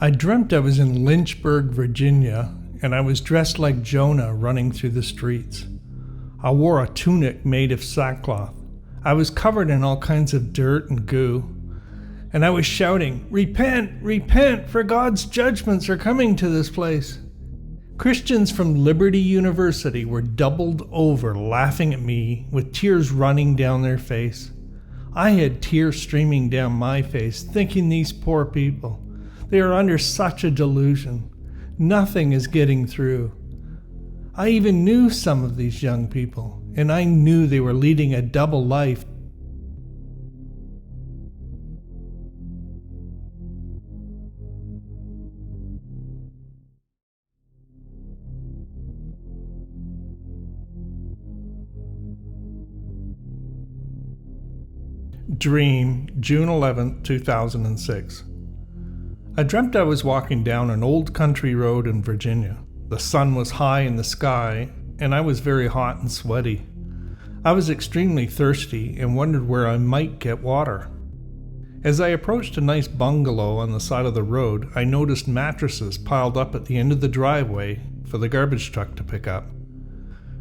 I dreamt I was in Lynchburg, Virginia, and I was dressed like Jonah running through the streets. I wore a tunic made of sackcloth. I was covered in all kinds of dirt and goo. And I was shouting, "Repent, repent, for God's judgments are coming to this place." Christians from Liberty University were doubled over laughing at me with tears running down their face. I had tears streaming down my face, thinking these poor people, they are under such a delusion. Nothing is getting through. I even knew some of these young people, and I knew they were leading a double life. Dream, June 11, 2006. I dreamt I was walking down an old country road in Virginia. The sun was high in the sky, and I was very hot and sweaty. I was extremely thirsty and wondered where I might get water. As I approached a nice bungalow on the side of the road, I noticed mattresses piled up at the end of the driveway for the garbage truck to pick up.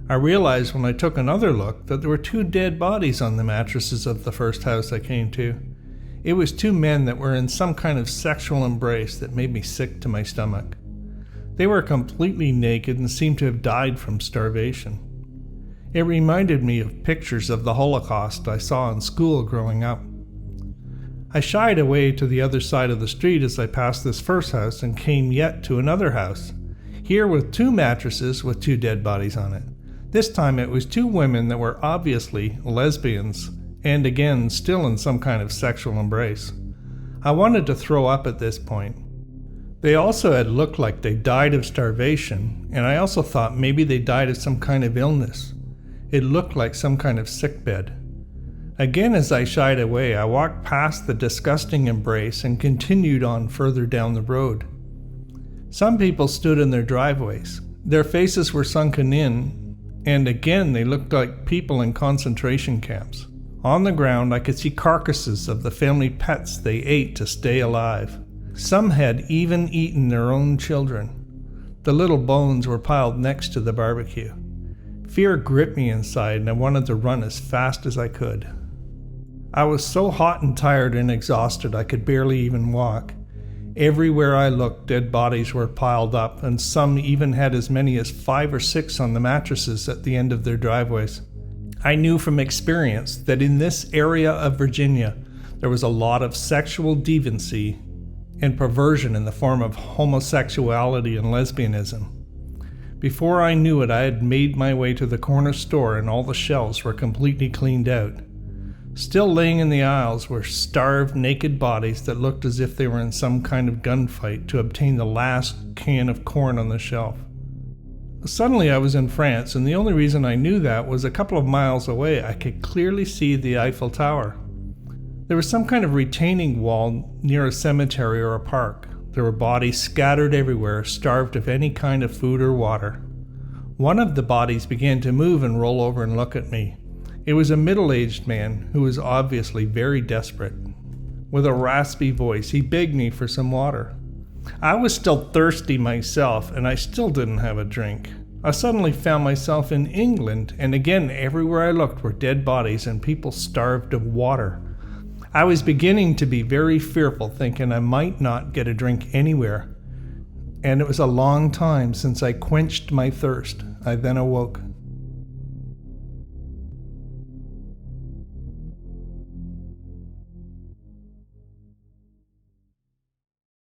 I realized when I took another look that there were 2 dead bodies on the mattresses of the first house I came to. It was 2 men that were in some kind of sexual embrace that made me sick to my stomach. They were completely naked and seemed to have died from starvation. It reminded me of pictures of the Holocaust I saw in school growing up. I shied away to the other side of the street as I passed this first house and came yet to another house, here with 2 mattresses with 2 dead bodies on it. This time it was 2 women that were obviously lesbians, and again still in some kind of sexual embrace. I wanted to throw up at this point. They also had looked like they died of starvation, and I also thought maybe they died of some kind of illness. It looked like some kind of sickbed. Again, as I shied away, I walked past the disgusting embrace and continued on further down the road. Some people stood in their driveways. Their faces were sunken in, and again they looked like people in concentration camps. On the ground, I could see carcasses of the family pets they ate to stay alive. Some had even eaten their own children. The little bones were piled next to the barbecue. Fear gripped me inside, and I wanted to run as fast as I could. I was so hot and tired and exhausted I could barely even walk. Everywhere I looked, dead bodies were piled up, and some even had as many as 5 or 6 on the mattresses at the end of their driveways. I knew from experience that in this area of Virginia, there was a lot of sexual deviancy and perversion in the form of homosexuality and lesbianism. Before I knew it, I had made my way to the corner store and all the shelves were completely cleaned out. Still laying in the aisles were starved, naked bodies that looked as if they were in some kind of gunfight to obtain the last can of corn on the shelf. Suddenly I was in France, and the only reason I knew that was a couple of miles away I could clearly see the Eiffel Tower. There was some kind of retaining wall near a cemetery or a park. There were bodies scattered everywhere, starved of any kind of food or water. One of the bodies began to move and roll over and look at me. It was a middle-aged man who was obviously very desperate. With a raspy voice, he begged me for some water. I was still thirsty myself, and I still didn't have a drink. I suddenly found myself in England, and again everywhere I looked were dead bodies and people starved of water. I was beginning to be very fearful, thinking I might not get a drink anywhere. And it was a long time since I quenched my thirst. I then awoke.